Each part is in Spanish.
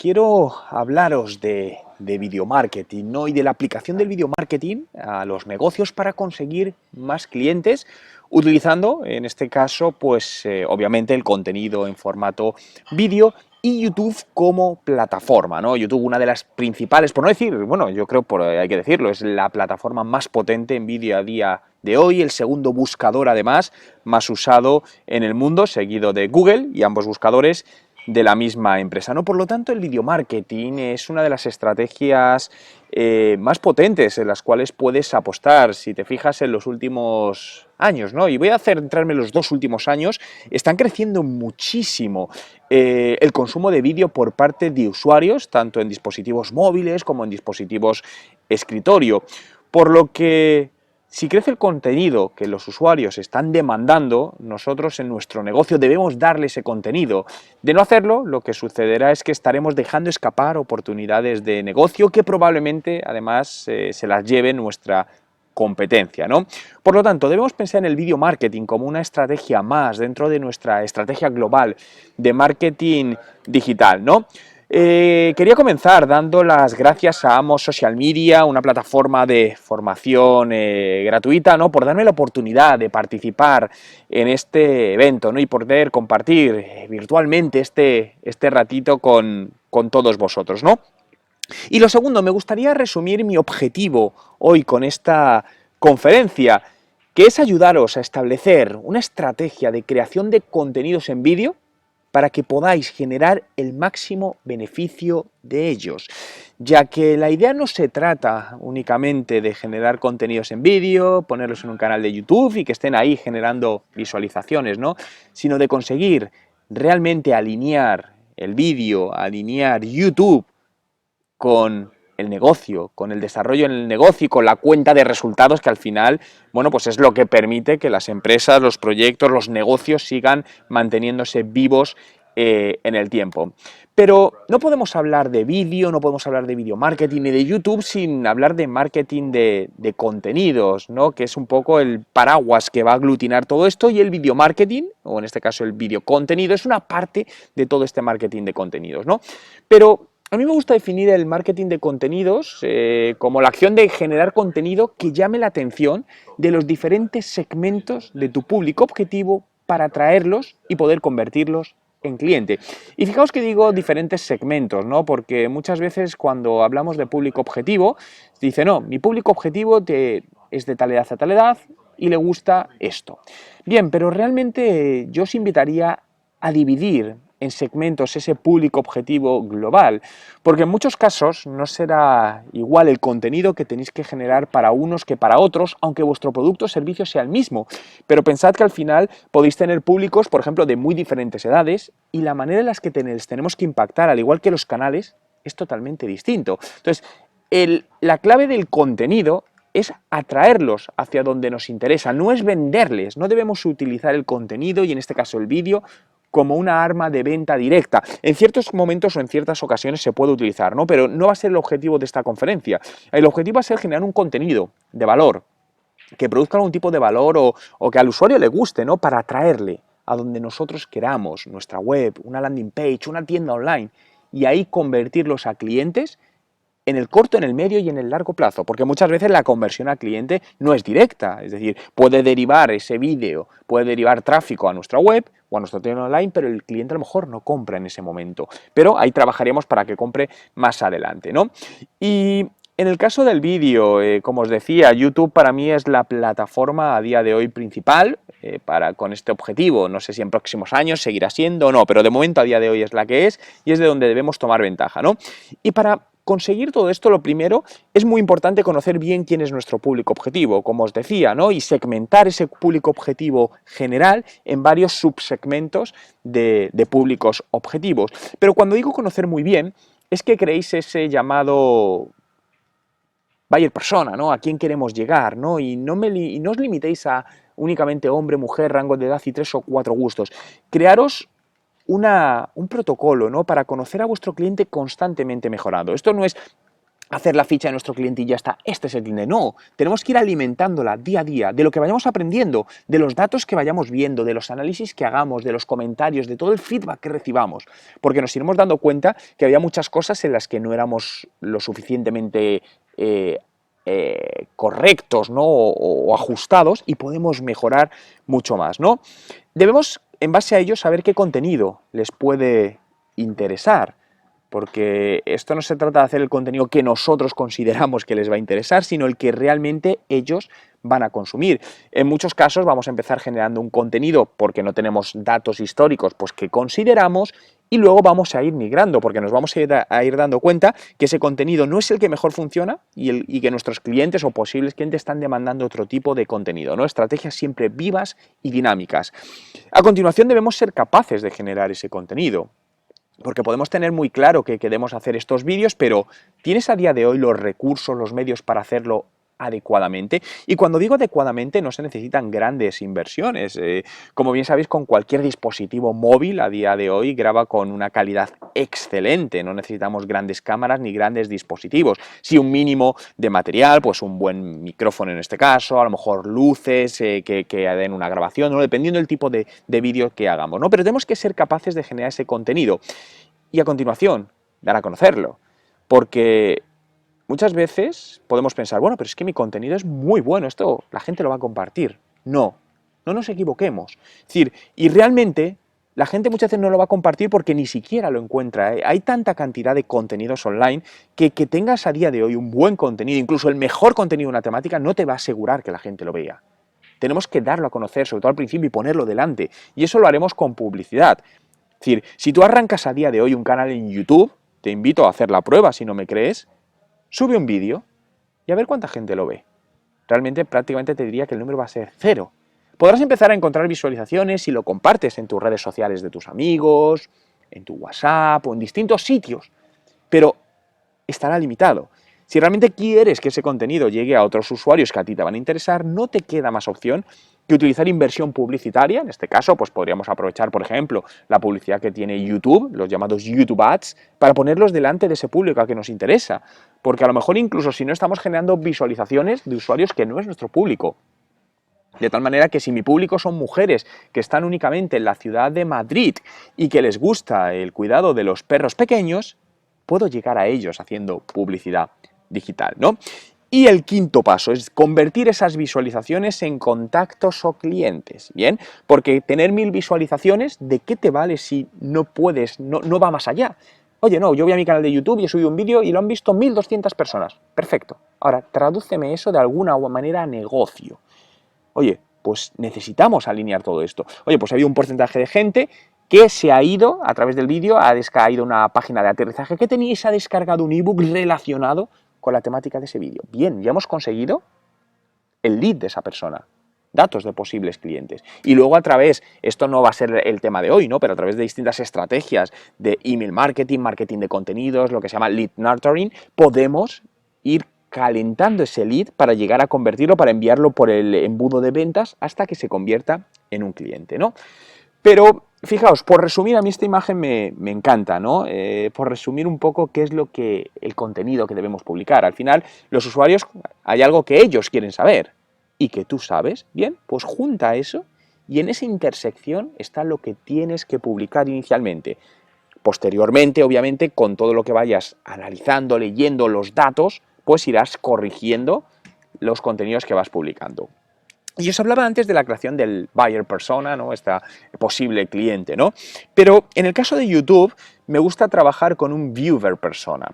quiero hablaros de video marketing, ¿no? Y de la aplicación del video marketing a los negocios para conseguir más clientes, utilizando, en este caso, pues obviamente el contenido en formato vídeo y YouTube como plataforma, ¿no? YouTube, una de las principales, por no decir, bueno, yo creo, hay que decirlo, es la plataforma más potente en vídeo a día de hoy, el segundo buscador además más usado en el mundo, seguido de Google, y ambos buscadores de la misma empresa, ¿no? Por lo tanto, el video marketing es una de las estrategias más potentes en las cuales puedes apostar, si te fijas en los últimos años, ¿no? Y voy a centrarme en los 2 últimos años. Están creciendo muchísimo el consumo de vídeo por parte de usuarios, tanto en dispositivos móviles como en dispositivos escritorio, por lo que si crece el contenido que los usuarios están demandando, nosotros en nuestro negocio debemos darle ese contenido. De no hacerlo, lo que sucederá es que estaremos dejando escapar oportunidades de negocio que probablemente, además, se las lleve nuestra competencia, ¿no? Por lo tanto, debemos pensar en el video marketing como una estrategia más dentro de nuestra estrategia global de marketing digital, ¿no? Quería comenzar dando las gracias a Amos Social Media, una plataforma de formación gratuita, ¿no? Por darme la oportunidad de participar en este evento, ¿no? Y poder compartir virtualmente este ratito con todos vosotros, ¿no? Y lo segundo, me gustaría resumir mi objetivo hoy con esta conferencia, que es ayudaros a establecer una estrategia de creación de contenidos en vídeo para que podáis generar el máximo beneficio de ellos, ya que la idea no se trata únicamente de generar contenidos en vídeo, ponerlos en un canal de YouTube y que estén ahí generando visualizaciones, ¿no? Sino de conseguir realmente alinear el vídeo, alinear YouTube con el negocio, con el desarrollo en el negocio y con la cuenta de resultados que al final, bueno, pues es lo que permite que las empresas, los proyectos, los negocios sigan manteniéndose vivos en el tiempo. Pero no podemos hablar de vídeo, no podemos hablar de video marketing ni de YouTube sin hablar de marketing de contenidos, ¿no? Que es un poco el paraguas que va a aglutinar todo esto, y el video marketing, o en este caso el video contenido, es una parte de todo este marketing de contenidos, ¿no? Pero a mí me gusta definir el marketing de contenidos como la acción de generar contenido que llame la atención de los diferentes segmentos de tu público objetivo para atraerlos y poder convertirlos en cliente. Y fijaos que digo diferentes segmentos, ¿no? Porque muchas veces cuando hablamos de público objetivo, se dice, no, mi público objetivo es de tal edad a tal edad y le gusta esto. Bien, pero realmente yo os invitaría a dividir en segmentos ese público objetivo global, porque en muchos casos no será igual el contenido que tenéis que generar para unos que para otros, aunque vuestro producto o servicio sea el mismo. Pero pensad que al final podéis tener públicos, por ejemplo, de muy diferentes edades, y la manera en la que les tenemos que impactar, al igual que los canales, es totalmente distinto. Entonces, la clave del contenido es atraerlos hacia donde nos interesa, no es venderles. No debemos utilizar el contenido, y en este caso el vídeo, como una arma de venta directa. En ciertos momentos o en ciertas ocasiones se puede utilizar, ¿no? Pero no va a ser el objetivo de esta conferencia. El objetivo va a ser generar un contenido de valor, que produzca algún tipo de valor o que al usuario le guste, ¿no? Para atraerle a donde nosotros queramos, nuestra web, una landing page, una tienda online, y ahí convertirlos a clientes en el corto, en el medio y en el largo plazo, porque muchas veces la conversión al cliente no es directa, es decir, puede derivar ese vídeo, puede derivar tráfico a nuestra web o a nuestra tienda online, pero el cliente a lo mejor no compra en ese momento, pero ahí trabajaríamos para que compre más adelante, ¿no? Y en el caso del vídeo, como os decía, YouTube para mí es la plataforma a día de hoy principal con este objetivo. No sé si en próximos años seguirá siendo o no, pero de momento a día de hoy es la que es y es de donde debemos tomar ventaja, ¿no? Y para conseguir todo esto, lo primero, es muy importante conocer bien quién es nuestro público objetivo, como os decía, ¿no? Y segmentar ese público objetivo general en varios subsegmentos de públicos objetivos. Pero cuando digo conocer muy bien, es que creéis ese llamado buyer persona, ¿no? A quién queremos llegar, ¿no? Y no os limitéis a únicamente hombre, mujer, rango de edad y 3 o 4 gustos. Crearos un protocolo, ¿no? Para conocer a vuestro cliente constantemente mejorado. Esto no es hacer la ficha de nuestro cliente y ya está, este es el cliente. No, tenemos que ir alimentándola día a día, de lo que vayamos aprendiendo, de los datos que vayamos viendo, de los análisis que hagamos, de los comentarios, de todo el feedback que recibamos, porque nos iremos dando cuenta que había muchas cosas en las que no éramos lo suficientemente correctos, ¿no? o ajustados, y podemos mejorar mucho más, ¿no? Debemos, en base a ello, saber qué contenido les puede interesar, porque esto no se trata de hacer el contenido que nosotros consideramos que les va a interesar, sino el que realmente ellos van a consumir. En muchos casos vamos a empezar generando un contenido porque no tenemos datos históricos pues que consideramos, y luego vamos a ir migrando porque nos vamos a ir dando cuenta que ese contenido no es el que mejor funciona y que nuestros clientes o posibles clientes están demandando otro tipo de contenido, ¿no? Estrategias siempre vivas y dinámicas. A continuación debemos ser capaces de generar ese contenido, porque podemos tener muy claro que queremos hacer estos vídeos, pero ¿tienes a día de hoy los recursos, los medios para hacerlo adecuadamente? Y cuando digo adecuadamente no se necesitan grandes inversiones. Como bien sabéis, con cualquier dispositivo móvil a día de hoy graba con una calidad excelente, no necesitamos grandes cámaras ni grandes dispositivos. Sí, un mínimo de material, pues un buen micrófono en este caso, a lo mejor luces que den una grabación, ¿no? Dependiendo del tipo de vídeo que hagamos, ¿no? Pero tenemos que ser capaces de generar ese contenido y a continuación dar a conocerlo, porque muchas veces podemos pensar, bueno, pero es que mi contenido es muy bueno, esto la gente lo va a compartir. No, no nos equivoquemos. Es decir, y realmente la gente muchas veces no lo va a compartir porque ni siquiera lo encuentra. Hay tanta cantidad de contenidos online que tengas a día de hoy un buen contenido, incluso el mejor contenido de una temática, no te va a asegurar que la gente lo vea. Tenemos que darlo a conocer, sobre todo al principio, y ponerlo delante. Y eso lo haremos con publicidad. Es decir, si tú arrancas a día de hoy un canal en YouTube, te invito a hacer la prueba si no me crees, sube un vídeo y a ver cuánta gente lo ve. Realmente prácticamente te diría que el número va a ser 0. Podrás empezar a encontrar visualizaciones si lo compartes en tus redes sociales de tus amigos, en tu WhatsApp o en distintos sitios, pero estará limitado. Si realmente quieres que ese contenido llegue a otros usuarios que a ti te van a interesar, no te queda más opción que utilizar inversión publicitaria. En este caso, pues podríamos aprovechar, por ejemplo, la publicidad que tiene YouTube, los llamados YouTube Ads, para ponerlos delante de ese público al que nos interesa. Porque a lo mejor incluso si no estamos generando visualizaciones de usuarios que no es nuestro público. De tal manera que si mi público son mujeres que están únicamente en la ciudad de Madrid y que les gusta el cuidado de los perros pequeños, puedo llegar a ellos haciendo publicidad digital, ¿no? Y el quinto paso es convertir esas visualizaciones en contactos o clientes, ¿bien? Porque tener 1000 visualizaciones, ¿de qué te vale si no puedes, no va más allá? Oye, no, yo voy a mi canal de YouTube y he subido un vídeo y lo han visto 1200 personas. Perfecto. Ahora, tradúceme eso de alguna manera a negocio. Oye, pues necesitamos alinear todo esto. Oye, pues ha habido un porcentaje de gente que se ha ido a través del vídeo, ha ido a una página de aterrizaje que tenía y se ha descargado un ebook relacionado con la temática de ese vídeo. Bien, ya hemos conseguido el lead de esa persona, datos de posibles clientes. Y luego a través, esto no va a ser el tema de hoy, ¿no? Pero a través de distintas estrategias de email marketing, marketing de contenidos, lo que se llama lead nurturing, podemos ir calentando ese lead para llegar a convertirlo, para enviarlo por el embudo de ventas hasta que se convierta en un cliente, ¿no? Pero fijaos, por resumir, a mí esta imagen me encanta, ¿no? Por resumir un poco qué es el contenido que debemos publicar. Al final, los usuarios, hay algo que ellos quieren saber y que tú sabes, bien, pues junta eso y en esa intersección está lo que tienes que publicar inicialmente. Posteriormente, obviamente, con todo lo que vayas analizando, leyendo los datos, pues irás corrigiendo los contenidos que vas publicando. Y os hablaba antes de la creación del buyer persona, ¿no? Esta posible cliente, ¿no? Pero en el caso de YouTube me gusta trabajar con un viewer persona.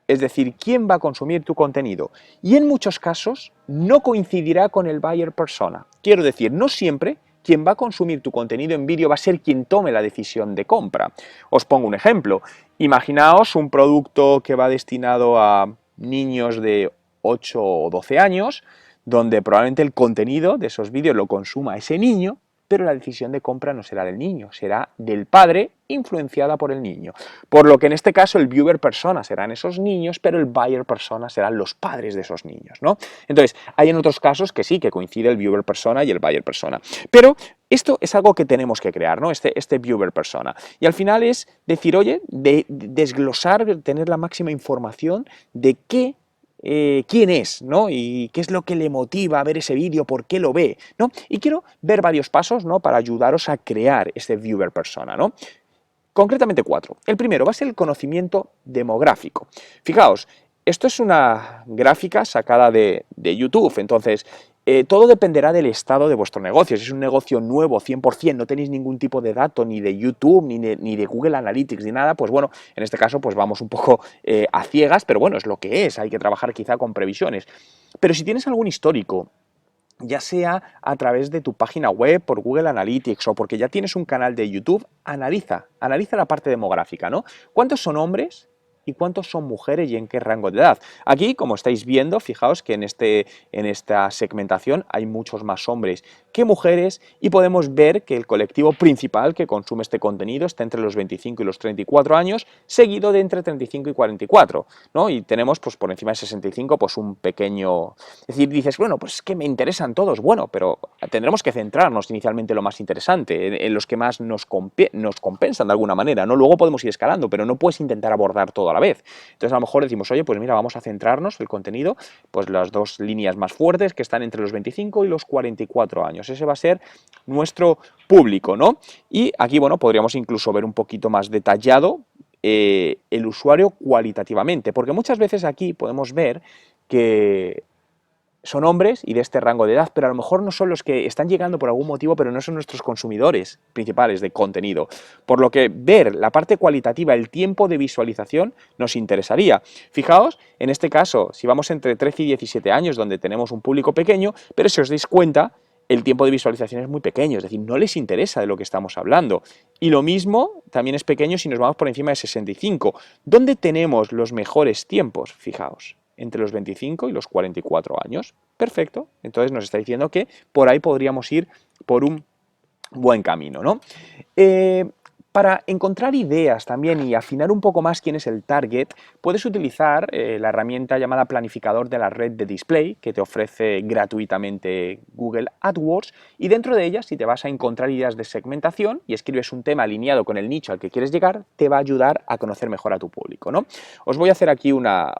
Es decir, ¿quién va a consumir tu contenido? Y en muchos casos no coincidirá con el buyer persona. Quiero decir, no siempre quien va a consumir tu contenido en vídeo va a ser quien tome la decisión de compra. Os pongo un ejemplo. Imaginaos un producto que va destinado a niños de 8 o 12 años, donde probablemente el contenido de esos vídeos lo consuma ese niño, pero la decisión de compra no será del niño, será del padre influenciada por el niño. Por lo que en este caso el viewer persona serán esos niños, pero el buyer persona serán los padres de esos niños, ¿no? Entonces, hay en otros casos que sí, que coincide el viewer persona y el buyer persona. Pero esto es algo que tenemos que crear, ¿no? Este viewer persona. Y al final es decir, oye, desglosar, tener la máxima información de quién es, ¿no? Y qué es lo que le motiva a ver ese vídeo, por qué lo ve, ¿no? Y quiero ver varios pasos, ¿no? Para ayudaros a crear este viewer persona, ¿no? Concretamente 4. El primero va a ser el conocimiento demográfico. Fijaos, esto es una gráfica sacada de YouTube, entonces todo dependerá del estado de vuestro negocio. Si es un negocio nuevo, 100%, no tenéis ningún tipo de dato ni de YouTube, ni de Google Analytics, ni nada, pues bueno, en este caso pues vamos un poco a ciegas, pero bueno, es lo que es, hay que trabajar quizá con previsiones. Pero si tienes algún histórico, ya sea a través de tu página web, por Google Analytics o porque ya tienes un canal de YouTube, analiza la parte demográfica, ¿no? ¿Cuántos son hombres y cuántos son mujeres y en qué rango de edad? Aquí, como estáis viendo, fijaos que en esta segmentación hay muchos más hombres que mujeres y podemos ver que el colectivo principal que consume este contenido está entre los 25 y los 34 años, seguido de entre 35 y 44, ¿no? Y tenemos, pues por encima de 65, pues un pequeño... Es decir, dices, bueno, pues es que me interesan todos, bueno, pero tendremos que centrarnos inicialmente en lo más interesante, en los que más nos compensan de alguna manera, ¿no? Luego podemos ir escalando, pero no puedes intentar abordar todo a la vez. Entonces a lo mejor decimos, oye, pues mira, vamos a centrarnos el contenido, pues las dos líneas más fuertes que están entre los 25 y los 44 años. Ese va a ser nuestro público, ¿no? Y aquí, bueno, podríamos incluso ver un poquito más detallado el usuario cualitativamente, porque muchas veces aquí podemos ver que son hombres y de este rango de edad, pero a lo mejor no son los que están llegando por algún motivo, pero no son nuestros consumidores principales de contenido. Por lo que ver la parte cualitativa, el tiempo de visualización, nos interesaría. Fijaos, en este caso, si vamos entre 13 y 17 años, donde tenemos un público pequeño, pero si os dais cuenta, el tiempo de visualización es muy pequeño, es decir, no les interesa de lo que estamos hablando. Y lo mismo también es pequeño si nos vamos por encima de 65. ¿Dónde tenemos los mejores tiempos? Fijaos, entre los 25 y los 44 años. Perfecto. Entonces nos está diciendo que por ahí podríamos ir por un buen camino, ¿no? Para encontrar ideas también y afinar un poco más quién es el target, puedes utilizar la herramienta llamada planificador de la red de display que te ofrece gratuitamente Google AdWords, y dentro de ella, si te vas a encontrar ideas de segmentación y escribes un tema alineado con el nicho al que quieres llegar, te va a ayudar a conocer mejor a tu público, ¿no? Os voy a hacer aquí una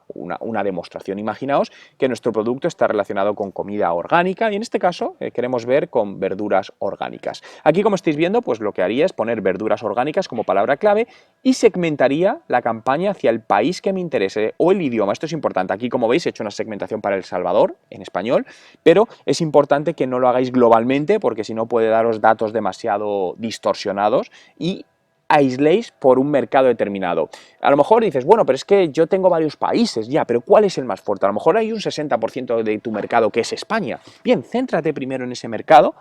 demostración. Imaginaos que nuestro producto está relacionado con comida orgánica y en este caso queremos ver con verduras orgánicas. Aquí, como estáis viendo, pues lo que haría es poner verduras orgánicas como palabra clave y segmentaría la campaña hacia el país que me interese o el idioma. Esto es importante. Aquí, como veis, he hecho una segmentación para El Salvador en español, pero es importante que no lo hagáis globalmente porque si no puede daros datos demasiado distorsionados y aisléis por un mercado determinado. A lo mejor dices, bueno, pero es que yo tengo varios países, ya, pero ¿cuál es el más fuerte? A lo mejor hay un 60% de tu mercado que es España. Bien, céntrate primero en ese mercado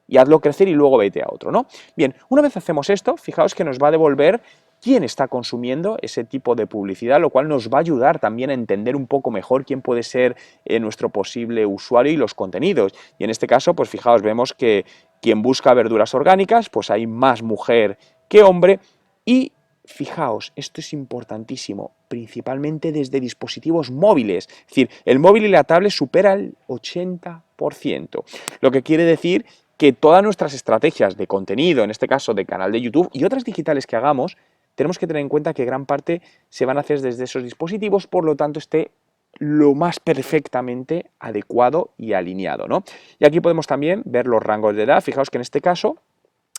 y hazlo crecer y luego vete a otro, ¿no? Bien, una vez hacemos esto, fijaos que nos va a devolver quién está consumiendo ese tipo de publicidad, lo cual nos va a ayudar también a entender un poco mejor quién puede ser nuestro posible usuario y los contenidos. Y en este caso, pues fijaos, vemos que quien busca verduras orgánicas, pues hay más mujer que hombre y fijaos, esto es importantísimo, principalmente desde dispositivos móviles. Es decir, el móvil y la tablet supera el 80%, lo que quiere decir que todas nuestras estrategias de contenido, en este caso de canal de YouTube y otras digitales que hagamos, tenemos que tener en cuenta que gran parte se van a hacer desde esos dispositivos, por lo tanto esté lo más perfectamente adecuado y alineado, ¿no? Y aquí podemos también ver los rangos de edad. Fijaos que en este caso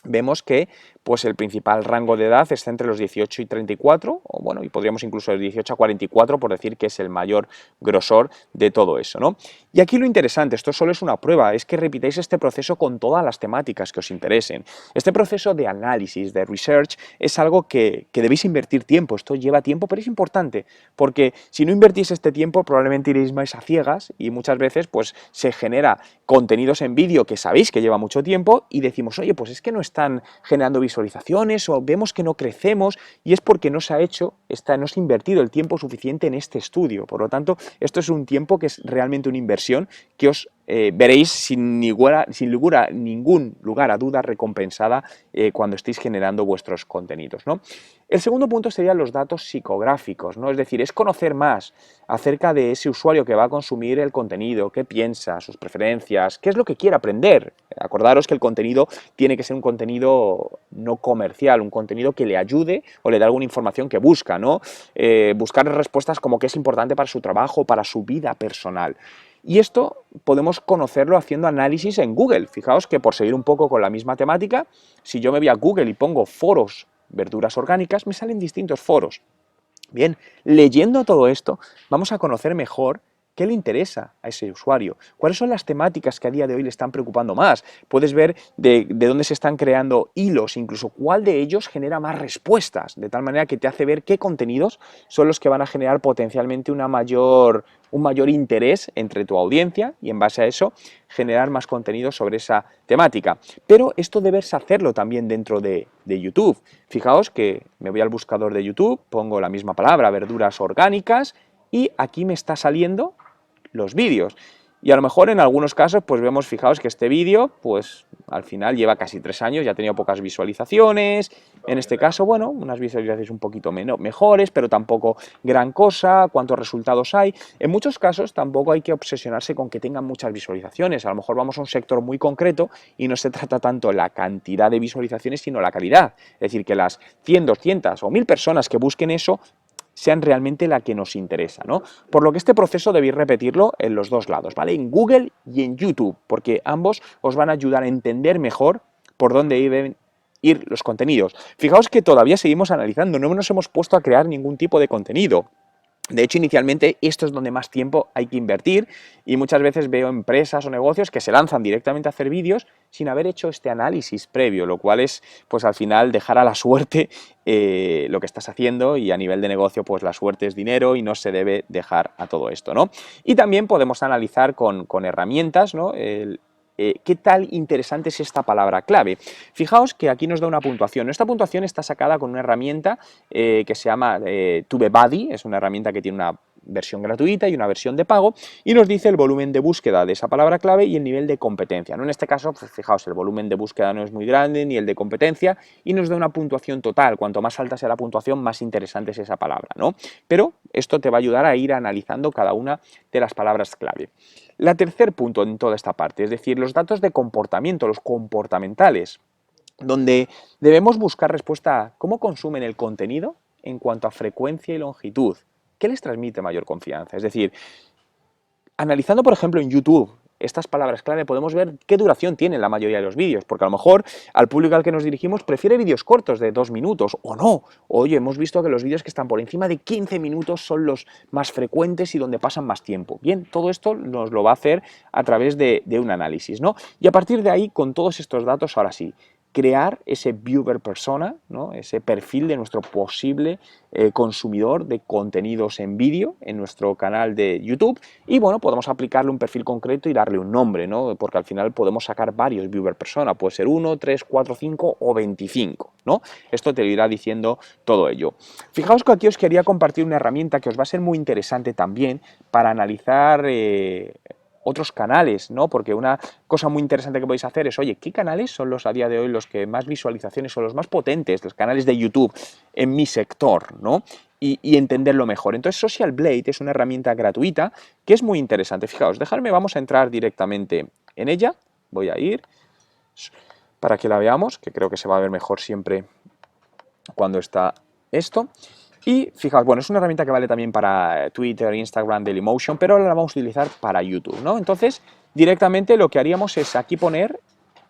vemos que pues el principal rango de edad está entre los 18 y 34, o bueno, y podríamos incluso de 18 a 44 por decir que es el mayor grosor de todo eso, ¿no? Y aquí lo interesante, esto solo es una prueba, es que repitáis este proceso con todas las temáticas que os interesen. Este proceso de análisis, de research, es algo que debéis invertir tiempo, esto lleva tiempo, pero es importante, porque si no invertís este tiempo probablemente iréis más a ciegas y muchas veces pues se genera contenidos en vídeo que sabéis que lleva mucho tiempo y decimos, oye, pues es que no es están generando visualizaciones o vemos que no crecemos y es porque no se ha hecho, no se ha invertido el tiempo suficiente en este estudio. Por lo tanto, esto es un tiempo que es realmente una inversión que os veréis sin ningún lugar a duda recompensada cuando estéis generando vuestros contenidos, ¿no? El segundo punto serían los datos psicográficos, ¿no? Es decir, es conocer más acerca de ese usuario que va a consumir el contenido, qué piensa, sus preferencias, qué es lo que quiere aprender. Acordaros que el contenido tiene que ser un contenido no comercial, un contenido que le ayude o le dé alguna información que busca, ¿no? Buscar respuestas como qué es importante para su trabajo, para su vida personal. Y esto podemos conocerlo haciendo análisis en Google. Fijaos que por seguir un poco con la misma temática, si yo me voy a Google y pongo foros verduras orgánicas, me salen distintos foros. Bien, leyendo todo esto, vamos a conocer mejor qué le interesa a ese usuario, cuáles son las temáticas que a día de hoy le están preocupando más. Puedes ver de dónde se están creando hilos, incluso cuál de ellos genera más respuestas, de tal manera que te hace ver qué contenidos son los que van a generar potencialmente un mayor interés entre tu audiencia y en base a eso generar más contenido sobre esa temática. Pero esto debes hacerlo también dentro de YouTube. Fijaos que me voy al buscador de YouTube, pongo la misma palabra, verduras orgánicas, y aquí me está saliendo los vídeos. Y a lo mejor en algunos casos pues vemos, fijaos que este vídeo pues al final lleva casi 3 años, ya ha tenido pocas visualizaciones. En este caso, bueno, unas visualizaciones un poquito mejores, pero tampoco gran cosa. ¿Cuántos resultados hay? En muchos casos tampoco hay que obsesionarse con que tengan muchas visualizaciones. A lo mejor vamos a un sector muy concreto y no se trata tanto la cantidad de visualizaciones, sino la calidad. Es decir, que las 100, 200 o 1000 personas que busquen eso sean realmente la que nos interesa, ¿no? Por lo que este proceso debéis repetirlo en los dos lados, ¿vale? En Google y en YouTube, porque ambos os van a ayudar a entender mejor por dónde deben ir los contenidos. Fijaos que todavía seguimos analizando, no nos hemos puesto a crear ningún tipo de contenido. De hecho, inicialmente esto es donde más tiempo hay que invertir y muchas veces veo empresas o negocios que se lanzan directamente a hacer vídeos sin haber hecho este análisis previo, lo cual es, pues al final, dejar a la suerte lo que estás haciendo y a nivel de negocio, pues la suerte es dinero y no se debe dejar a todo esto, ¿no? Y también podemos analizar con herramientas, ¿no? ¿Qué tal interesante es esta palabra clave? Fijaos que aquí nos da una puntuación. Esta puntuación está sacada con una herramienta que se llama TubeBuddy, es una herramienta que tiene una versión gratuita y una versión de pago, y nos dice el volumen de búsqueda de esa palabra clave y el nivel de competencia, ¿no? En este caso, pues fijaos, el volumen de búsqueda no es muy grande, ni el de competencia, y nos da una puntuación total. Cuanto más alta sea la puntuación, más interesante es esa palabra, ¿no? Pero esto te va a ayudar a ir analizando cada una de las palabras clave. El tercer punto en toda esta parte, es decir, los datos de comportamiento, los comportamentales, donde debemos buscar respuesta a cómo consumen el contenido en cuanto a frecuencia y longitud. ¿Qué les transmite mayor confianza? Es decir, analizando, por ejemplo, en YouTube estas palabras clave, podemos ver qué duración tienen la mayoría de los vídeos, porque a lo mejor al público al que nos dirigimos prefiere vídeos cortos de 2 minutos, o no. Oye, hemos visto que los vídeos que están por encima de 15 minutos son los más frecuentes y donde pasan más tiempo. Bien, todo esto nos lo va a hacer a través de un análisis, ¿no? Y a partir de ahí, con todos estos datos, ahora sí, crear ese viewer persona, ¿no? Ese perfil de nuestro posible consumidor de contenidos en vídeo en nuestro canal de YouTube y bueno, podemos aplicarle un perfil concreto y darle un nombre, ¿no? Porque al final podemos sacar varios viewer persona, puede ser 1, 3, 4, 5 o 25, ¿no? Esto te lo irá diciendo todo ello. Fijaos que aquí os quería compartir una herramienta que os va a ser muy interesante también para analizar otros canales, ¿no? Porque una cosa muy interesante que podéis hacer es, oye, ¿qué canales son los a día de hoy los que más visualizaciones son los más potentes, los canales de YouTube en mi sector, ¿no? Y entenderlo mejor. Entonces, Social Blade es una herramienta gratuita que es muy interesante. Fijaos, dejadme, vamos a entrar directamente en ella. Voy a ir para que la veamos, que creo que se va a ver mejor siempre cuando está esto. Y fijaos, bueno, es una herramienta que vale también para Twitter, Instagram, Dailymotion, pero ahora la vamos a utilizar para YouTube, ¿no? Entonces, directamente lo que haríamos es aquí poner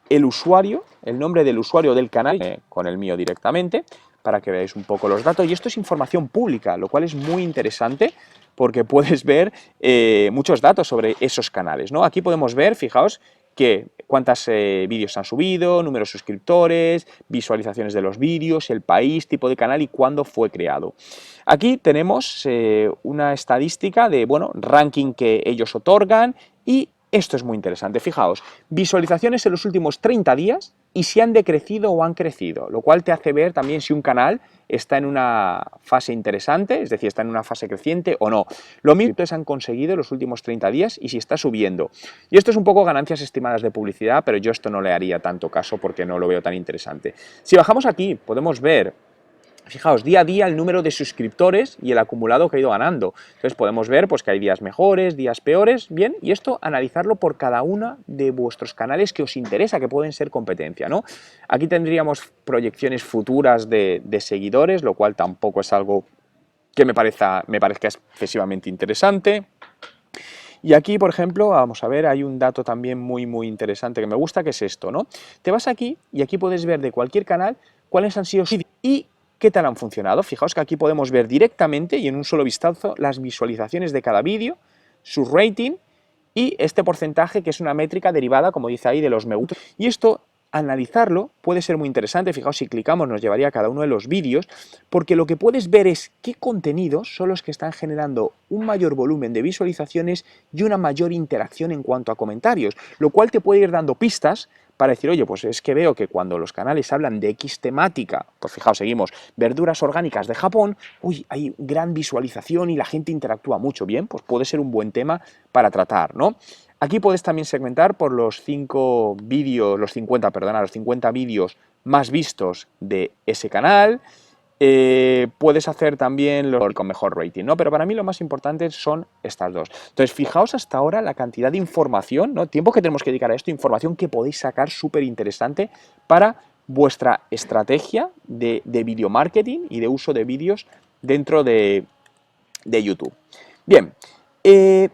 el usuario, el nombre del usuario del canal, con el mío directamente, para que veáis un poco los datos. Y esto es información pública, lo cual es muy interesante porque puedes ver muchos datos sobre esos canales, ¿no? Aquí podemos ver, fijaos, que cuántos vídeos han subido, número de suscriptores, visualizaciones de los vídeos, el país, tipo de canal y cuándo fue creado. Aquí tenemos una estadística de, bueno, ranking que ellos otorgan y esto es muy interesante. Fijaos, visualizaciones en los últimos 30 días y si han decrecido o han crecido, lo cual te hace ver también si un canal está en una fase interesante, es decir, está en una fase creciente o no. Lo mismo que han conseguido en los últimos 30 días y si está subiendo. Y esto es un poco ganancias estimadas de publicidad, pero yo esto no le haría tanto caso porque no lo veo tan interesante. Si bajamos aquí, podemos ver, fijaos, día a día el número de suscriptores y el acumulado que ha ido ganando. Entonces podemos ver pues, que hay días mejores, días peores, bien, y esto analizarlo por cada uno de vuestros canales que os interesa, que pueden ser competencia, ¿no? Aquí tendríamos proyecciones futuras de seguidores, lo cual tampoco es algo que me parezca excesivamente interesante. Y aquí, por ejemplo, vamos a ver, hay un dato también muy interesante que me gusta, que es esto, ¿no? Te vas aquí y aquí puedes ver de cualquier canal cuáles han sido y qué tal han funcionado. Fijaos que aquí podemos ver directamente y en un solo vistazo las visualizaciones de cada vídeo, su rating y este porcentaje que es una métrica derivada, como dice ahí, de los me gusta. Y esto, analizarlo, puede ser muy interesante. Fijaos, si clicamos nos llevaría a cada uno de los vídeos, porque lo que puedes ver es qué contenidos son los que están generando un mayor volumen de visualizaciones y una mayor interacción en cuanto a comentarios, lo cual te puede ir dando pistas para decir, oye, pues es que veo que cuando los canales hablan de X temática, pues fijaos, seguimos, verduras orgánicas de Japón, uy, hay gran visualización y la gente interactúa mucho, bien, pues puede ser un buen tema para tratar, ¿no? Aquí puedes también segmentar por los 5 vídeos, los 50 vídeos más vistos de ese canal. Puedes hacer también los con mejor rating, ¿no? Pero para mí lo más importante son estas dos. Entonces, fijaos hasta ahora la cantidad de información, ¿no? Tiempo que tenemos que dedicar a esto, información que podéis sacar súper interesante para vuestra estrategia de video marketing y de uso de vídeos dentro de YouTube. Bien.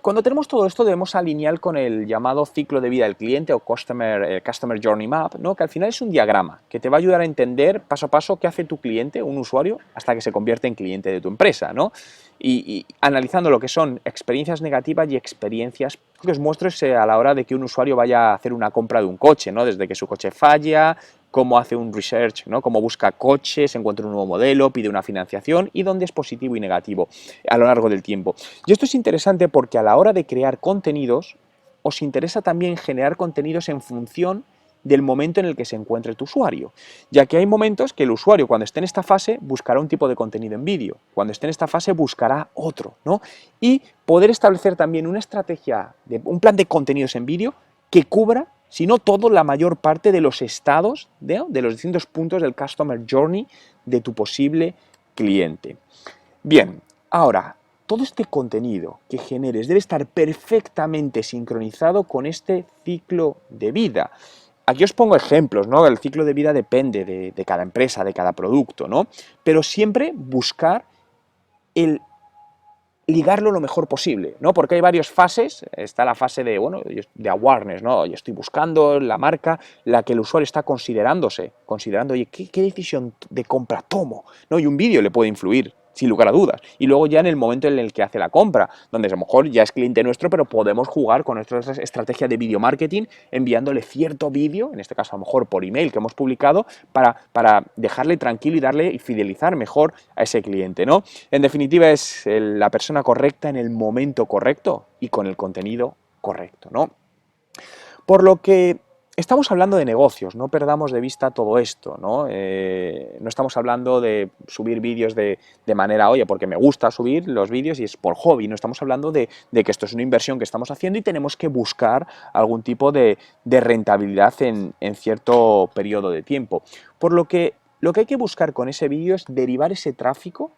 Cuando tenemos todo esto debemos alinear con el llamado ciclo de vida del cliente o Customer Journey Map, ¿no? Que al final es un diagrama que te va a ayudar a entender paso a paso qué hace tu cliente, un usuario, hasta que se convierte en cliente de tu empresa, ¿no? Y analizando lo que son experiencias negativas y experiencias que os muestro es a la hora de que un usuario vaya a hacer una compra de un coche, ¿no? Desde que su coche falla, cómo hace un research, ¿no? Cómo busca coches, encuentra un nuevo modelo, pide una financiación y dónde es positivo y negativo a lo largo del tiempo. Y esto es interesante porque a la hora de crear contenidos, os interesa también generar contenidos en función del momento en el que se encuentre tu usuario, ya que hay momentos que el usuario cuando esté en esta fase buscará un tipo de contenido en vídeo, cuando esté en esta fase buscará otro, ¿no? Y poder establecer también una estrategia, un plan de contenidos en vídeo que cubra, si no todo, la mayor parte de los estados de los distintos puntos del Customer Journey de tu posible cliente. Bien, ahora, todo este contenido que generes debe estar perfectamente sincronizado con este ciclo de vida. Aquí os pongo ejemplos, ¿no? El ciclo de vida depende de cada empresa, de cada producto, ¿no? Pero siempre buscar el ligarlo lo mejor posible, ¿no? Porque hay varias fases, está la fase de, bueno, de awareness, ¿no? Yo estoy buscando la marca, la que el usuario está considerando, oye, ¿qué decisión de compra tomo? ¿No? Y un vídeo le puede influir, sin lugar a dudas. Y luego ya en el momento en el que hace la compra, donde a lo mejor ya es cliente nuestro, pero podemos jugar con nuestra estrategia de video marketing, enviándole cierto vídeo, en este caso a lo mejor por email que hemos publicado, para dejarle tranquilo y darle y fidelizar mejor a ese cliente, ¿no? En definitiva, es la persona correcta en el momento correcto y con el contenido correcto, ¿no? Por lo que estamos hablando de negocios, no perdamos de vista todo esto, ¿no? No estamos hablando de subir vídeos de manera, oye, porque me gusta subir los vídeos y es por hobby, no estamos hablando de que esto es una inversión que estamos haciendo y tenemos que buscar algún tipo de rentabilidad en cierto periodo de tiempo. Por lo que hay que buscar con ese vídeo es derivar ese tráfico.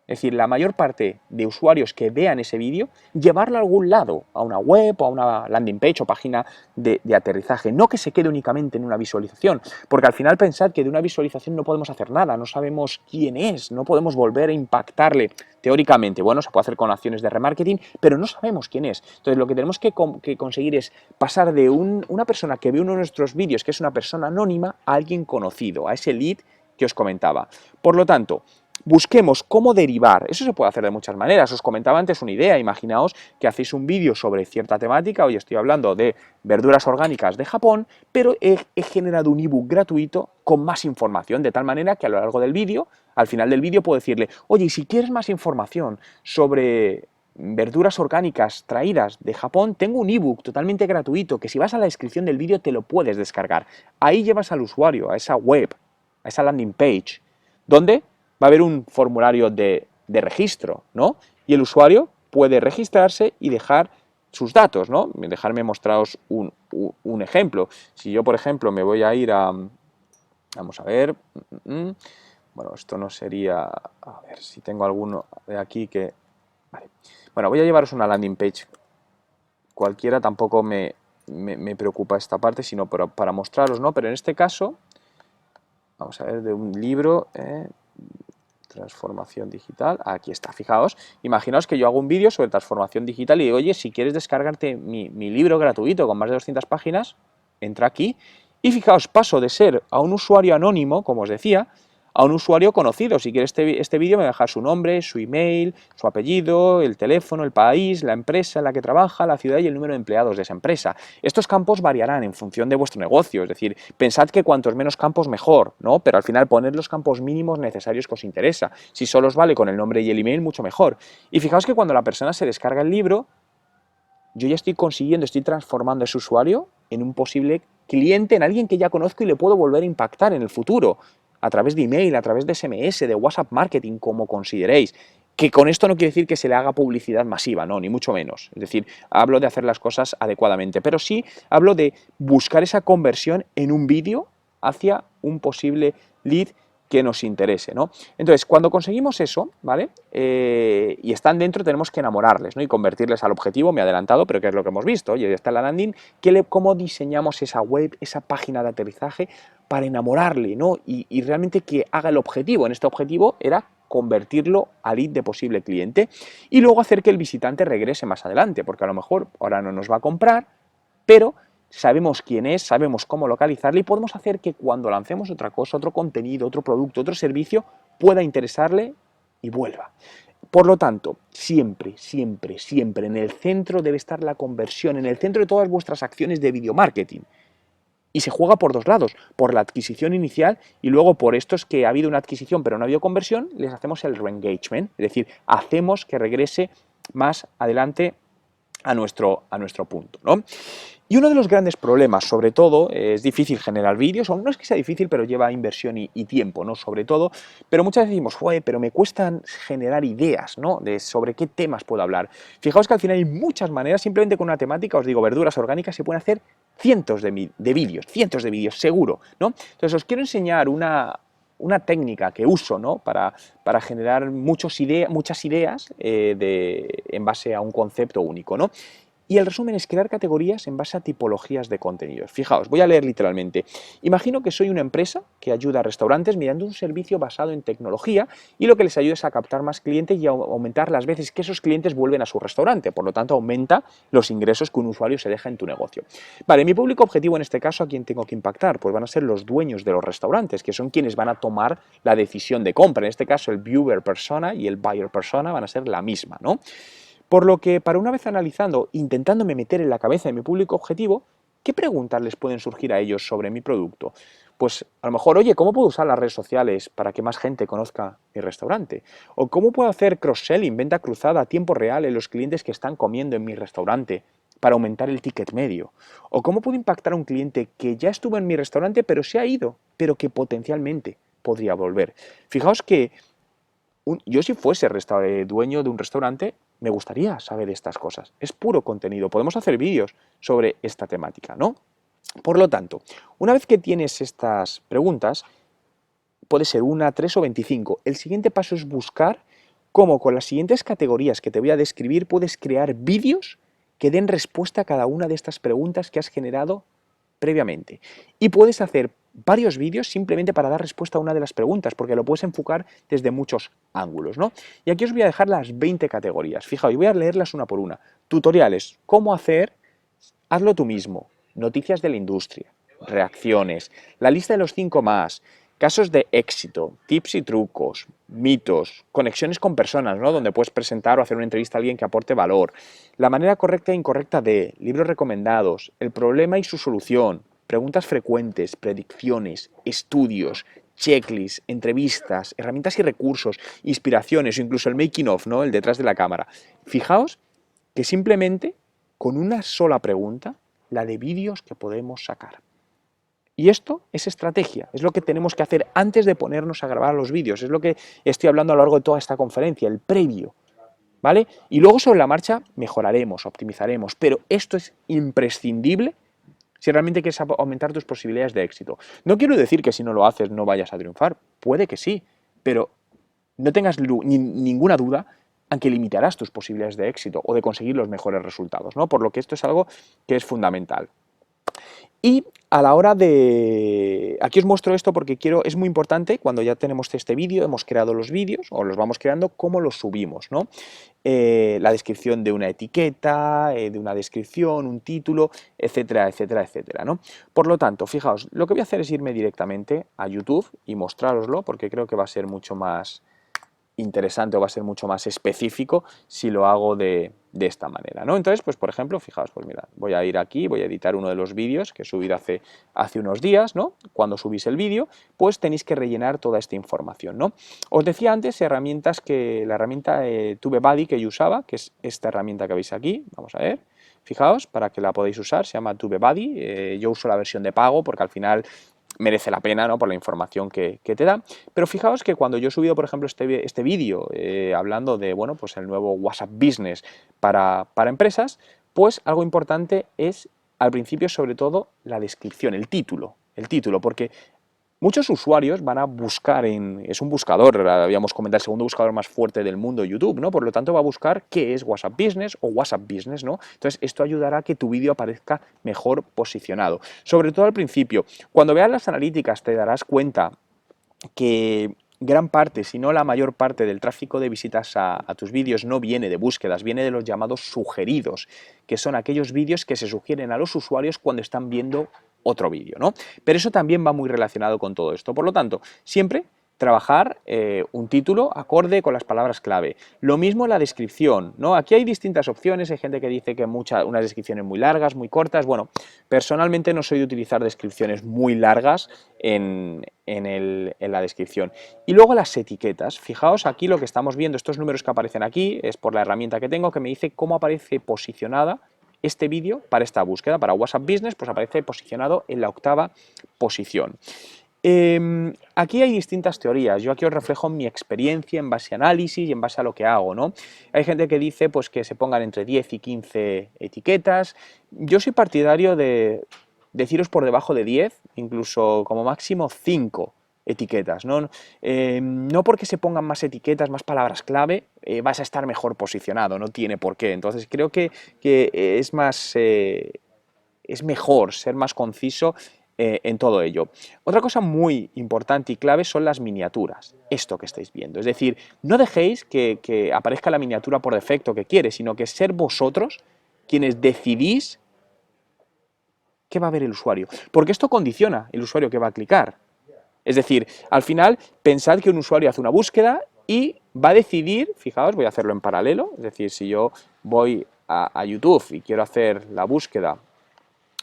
Es decir, la mayor parte de usuarios que vean ese vídeo, llevarlo a algún lado, a una web o a una landing page o página de aterrizaje, no que se quede únicamente en una visualización, porque al final pensad que de una visualización no podemos hacer nada, no sabemos quién es, no podemos volver a impactarle teóricamente. Bueno, se puede hacer con acciones de remarketing, pero no sabemos quién es. Entonces, lo que tenemos que conseguir es pasar de una persona que ve uno de nuestros vídeos, que es una persona anónima, a alguien conocido, a ese lead que os comentaba. Por lo tanto, busquemos cómo derivar. Eso se puede hacer de muchas maneras. Os comentaba antes una idea. Imaginaos que hacéis un vídeo sobre cierta temática. Hoy estoy hablando de verduras orgánicas de Japón, pero he generado un ebook gratuito con más información, de tal manera que a lo largo del vídeo, al final del vídeo, puedo decirle, oye, y si quieres más información sobre verduras orgánicas traídas de Japón, tengo un ebook totalmente gratuito que si vas a la descripción del vídeo te lo puedes descargar. Ahí llevas al usuario a esa web, a esa landing page, donde va a haber un formulario de registro, ¿no? Y el usuario puede registrarse y dejar sus datos, ¿no? Dejarme mostraros un ejemplo. Si yo, por ejemplo, me voy a ir a... Vamos a ver... Bueno, esto no sería... A ver si tengo alguno de aquí que... Vale. Bueno, voy a llevaros una landing page cualquiera, tampoco me preocupa esta parte, sino para mostraros, ¿no? Pero en este caso, vamos a ver, de un libro, transformación digital, aquí está, fijaos, imaginaos que yo hago un vídeo sobre transformación digital y digo, oye, si quieres descargarte mi libro gratuito con más de 200 páginas, entra aquí y fijaos, paso de ser a un usuario anónimo, como os decía, a un usuario conocido. Si quiere este vídeo me va a dejar su nombre, su email, su apellido, el teléfono, el país, la empresa en la que trabaja, la ciudad y el número de empleados de esa empresa. Estos campos variarán en función de vuestro negocio, es decir, pensad que cuantos menos campos mejor, ¿no? Pero al final poned los campos mínimos necesarios que os interesa. Si solo os vale con el nombre y el email, mucho mejor. Y fijaos que cuando la persona se descarga el libro, yo ya estoy consiguiendo, estoy transformando a ese usuario en un posible cliente, en alguien que ya conozco y le puedo volver a impactar en el futuro, a través de email, a través de SMS, de WhatsApp marketing, como consideréis. Que con esto no quiere decir que se le haga publicidad masiva, no, ni mucho menos. Es decir, hablo de hacer las cosas adecuadamente, pero sí hablo de buscar esa conversión en un vídeo hacia un posible lead que nos interese, ¿no? Entonces, cuando conseguimos eso, ¿vale? Y están dentro, tenemos que enamorarles, ¿no? Y convertirles al objetivo, me he adelantado, pero ¿qué es lo que hemos visto? Oye, ya está la landing, ¿cómo diseñamos esa web, esa página de aterrizaje para enamorarle, ¿no? Y realmente que haga el objetivo. En este objetivo era convertirlo a lead de posible cliente y luego hacer que el visitante regrese más adelante, porque a lo mejor ahora no nos va a comprar, pero sabemos quién es, sabemos cómo localizarle y podemos hacer que cuando lancemos otra cosa, otro contenido, otro producto, otro servicio, pueda interesarle y vuelva. Por lo tanto, siempre, siempre, siempre en el centro debe estar la conversión, en el centro de todas vuestras acciones de video marketing. Y se juega por dos lados, por la adquisición inicial y luego por estos que ha habido una adquisición pero no ha habido conversión, les hacemos el re-engagement, es decir, hacemos que regrese más adelante a nuestro punto, ¿no? Y uno de los grandes problemas, sobre todo, es difícil generar vídeos, o no es que sea difícil, pero lleva inversión y tiempo, ¿no? Sobre todo, pero muchas veces decimos, pero me cuesta generar ideas, ¿no? Sobre qué temas puedo hablar. Fijaos que al final hay muchas maneras, simplemente con una temática, os digo, verduras orgánicas, se pueden hacer cientos de vídeos, seguro, ¿no? Entonces os quiero enseñar una técnica que uso, ¿no? para generar muchas ideas en base a un concepto único, ¿no? Y el resumen es crear categorías en base a tipologías de contenidos. Fijaos, voy a leer literalmente. Imagino que soy una empresa que ayuda a restaurantes mediante un servicio basado en tecnología y lo que les ayuda es a captar más clientes y a aumentar las veces que esos clientes vuelven a su restaurante. Por lo tanto, aumenta los ingresos que un usuario se deja en tu negocio. Vale, mi público objetivo en este caso, ¿a quién tengo que impactar? Pues van a ser los dueños de los restaurantes, que son quienes van a tomar la decisión de compra. En este caso, el viewer persona y el buyer persona van a ser la misma, ¿no? Por lo que, para una vez analizando, intentándome meter en la cabeza de mi público objetivo, ¿qué preguntas les pueden surgir a ellos sobre mi producto? Pues a lo mejor, oye, ¿cómo puedo usar las redes sociales para que más gente conozca mi restaurante? ¿O cómo puedo hacer cross-selling, venta cruzada a tiempo real en los clientes que están comiendo en mi restaurante para aumentar el ticket medio? ¿O cómo puedo impactar a un cliente que ya estuvo en mi restaurante pero se ha ido, pero que potencialmente podría volver? Fijaos que yo si fuese dueño de un restaurante, me gustaría saber estas cosas. Es puro contenido. Podemos hacer vídeos sobre esta temática, ¿no? Por lo tanto, una vez que tienes estas preguntas, puede ser una, 3 o 25. El siguiente paso es buscar cómo con las siguientes categorías que te voy a describir puedes crear vídeos que den respuesta a cada una de estas preguntas que has generado previamente. Y puedes hacer varios vídeos simplemente para dar respuesta a una de las preguntas, porque lo puedes enfocar desde muchos ángulos, ¿no? Y aquí os voy a dejar las 20 categorías. Fijaos, y voy a leerlas una por una. Tutoriales, cómo hacer, hazlo tú mismo, noticias de la industria, reacciones, la lista de los 5 más, casos de éxito, tips y trucos, mitos, conexiones con personas, ¿no? Donde puedes presentar o hacer una entrevista a alguien que aporte valor, la manera correcta e incorrecta de, libros recomendados, el problema y su solución, preguntas frecuentes, predicciones, estudios, checklists, entrevistas, herramientas y recursos, inspiraciones o incluso el making of, ¿no? El detrás de la cámara. Fijaos que simplemente con una sola pregunta, la de vídeos que podemos sacar. Y esto es estrategia, es lo que tenemos que hacer antes de ponernos a grabar los vídeos, es lo que estoy hablando a lo largo de toda esta conferencia, el previo, ¿vale? Y luego sobre la marcha mejoraremos, optimizaremos, pero esto es imprescindible si realmente quieres aumentar tus posibilidades de éxito. No quiero decir que si no lo haces no vayas a triunfar, puede que sí, pero no tengas ninguna duda en que limitarás tus posibilidades de éxito o de conseguir los mejores resultados, ¿no? Por lo que esto es algo que es fundamental. Y a la hora de... Aquí os muestro esto porque es muy importante, cuando ya tenemos este vídeo, hemos creado los vídeos, o los vamos creando, cómo los subimos, ¿no? La descripción de una etiqueta, de una descripción, un título, etcétera, etcétera, etcétera, ¿no? Por lo tanto, fijaos, lo que voy a hacer es irme directamente a YouTube y mostrároslo, porque creo que va a ser mucho más interesante o va a ser mucho más específico si lo hago de esta manera, ¿no? Entonces, pues por ejemplo, fijaos, pues mira, voy a ir aquí, voy a editar uno de los vídeos que he subido hace unos días, ¿no? Cuando subís el vídeo, pues tenéis que rellenar toda esta información, ¿no? Os decía antes la herramienta TubeBuddy que yo usaba, que es esta herramienta que veis aquí, vamos a ver. Fijaos, para que la podáis usar, se llama TubeBuddy, yo uso la versión de pago porque al final merece la pena, ¿no? Por la información que te da, pero fijaos que cuando yo he subido, por ejemplo, este vídeo hablando de, bueno, pues el nuevo WhatsApp Business para empresas, pues algo importante es al principio sobre todo la descripción, el título, porque muchos usuarios van a buscar es un buscador, habíamos comentado, el segundo buscador más fuerte del mundo, YouTube, ¿no? Por lo tanto va a buscar qué es WhatsApp Business o WhatsApp Business, ¿no? Entonces esto ayudará a que tu vídeo aparezca mejor posicionado. Sobre todo al principio, cuando veas las analíticas te darás cuenta que gran parte, si no la mayor parte del tráfico de visitas a tus vídeos no viene de búsquedas, viene de los llamados sugeridos, que son aquellos vídeos que se sugieren a los usuarios cuando están viendo otro vídeo, ¿no? Pero eso también va muy relacionado con todo esto. Por lo tanto, siempre trabajar un título acorde con las palabras clave. Lo mismo en la descripción, ¿no? Aquí hay distintas opciones, hay gente que dice que unas descripciones muy largas, muy cortas. Bueno, personalmente no soy de utilizar descripciones muy largas en la descripción. Y luego las etiquetas. Fijaos aquí lo que estamos viendo, estos números que aparecen aquí, es por la herramienta que tengo que me dice cómo aparece posicionada este vídeo para esta búsqueda. Para WhatsApp Business, pues aparece posicionado en la 8ª posición. Aquí hay distintas teorías, yo aquí os reflejo mi experiencia en base a análisis y en base a lo que hago, ¿no? Hay gente que dice pues, que se pongan entre 10 y 15 etiquetas, yo soy partidario de deciros por debajo de 10, incluso como máximo 5 etiquetas, ¿no? No porque se pongan más etiquetas, más palabras clave, vas a estar mejor posicionado, no tiene por qué, entonces creo que es mejor ser más conciso en todo ello. Otra cosa muy importante y clave son las miniaturas, esto que estáis viendo. Es decir, no dejéis que aparezca la miniatura por defecto que quieres, sino que ser vosotros quienes decidís qué va a ver el usuario. Porque esto condiciona el usuario que va a clicar. Es decir, al final, pensad que un usuario hace una búsqueda y va a decidir, fijaos, voy a hacerlo en paralelo, es decir, si yo voy a YouTube y quiero hacer la búsqueda,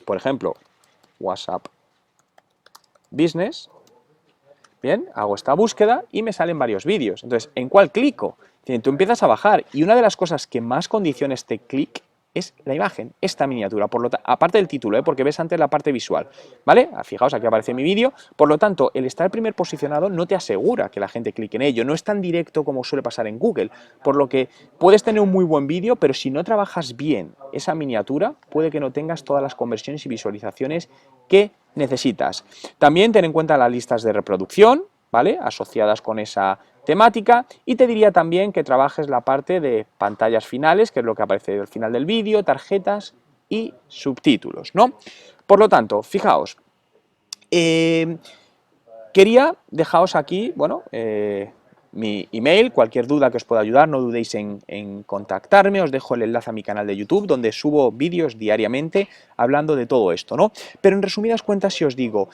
por ejemplo, WhatsApp Business, bien, hago esta búsqueda y me salen varios vídeos. Entonces, ¿en cuál clico? Tú empiezas a bajar y una de las cosas que más condiciona este clic es la imagen, esta miniatura, aparte del título, porque ves antes la parte visual, ¿vale? Fijaos, aquí aparece mi vídeo, por lo tanto, el estar primer posicionado no te asegura que la gente clique en ello, no es tan directo como suele pasar en Google, por lo que puedes tener un muy buen vídeo, pero si no trabajas bien esa miniatura, puede que no tengas todas las conversiones y visualizaciones que necesitas. También ten en cuenta las listas de reproducción, ¿vale? Asociadas con esa temática, y te diría también que trabajes la parte de pantallas finales, que es lo que aparece al final del vídeo, tarjetas y subtítulos, ¿no? Por lo tanto, fijaos, quería dejaros aquí, bueno, mi email, cualquier duda que os pueda ayudar, no dudéis en contactarme, os dejo el enlace a mi canal de YouTube, donde subo vídeos diariamente hablando de todo esto, ¿no? Pero en resumidas cuentas, si os digo,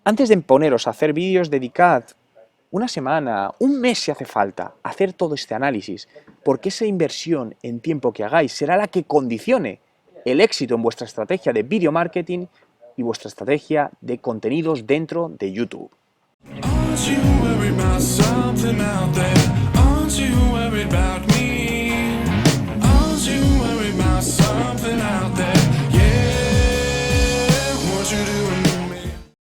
antes de poneros a hacer vídeos, dedicad una semana, un mes si hace falta, a hacer todo este análisis, porque esa inversión en tiempo que hagáis será la que condicione el éxito en vuestra estrategia de video marketing y vuestra estrategia de contenidos dentro de YouTube. Aren't you worried about something out there? Aren't you worried about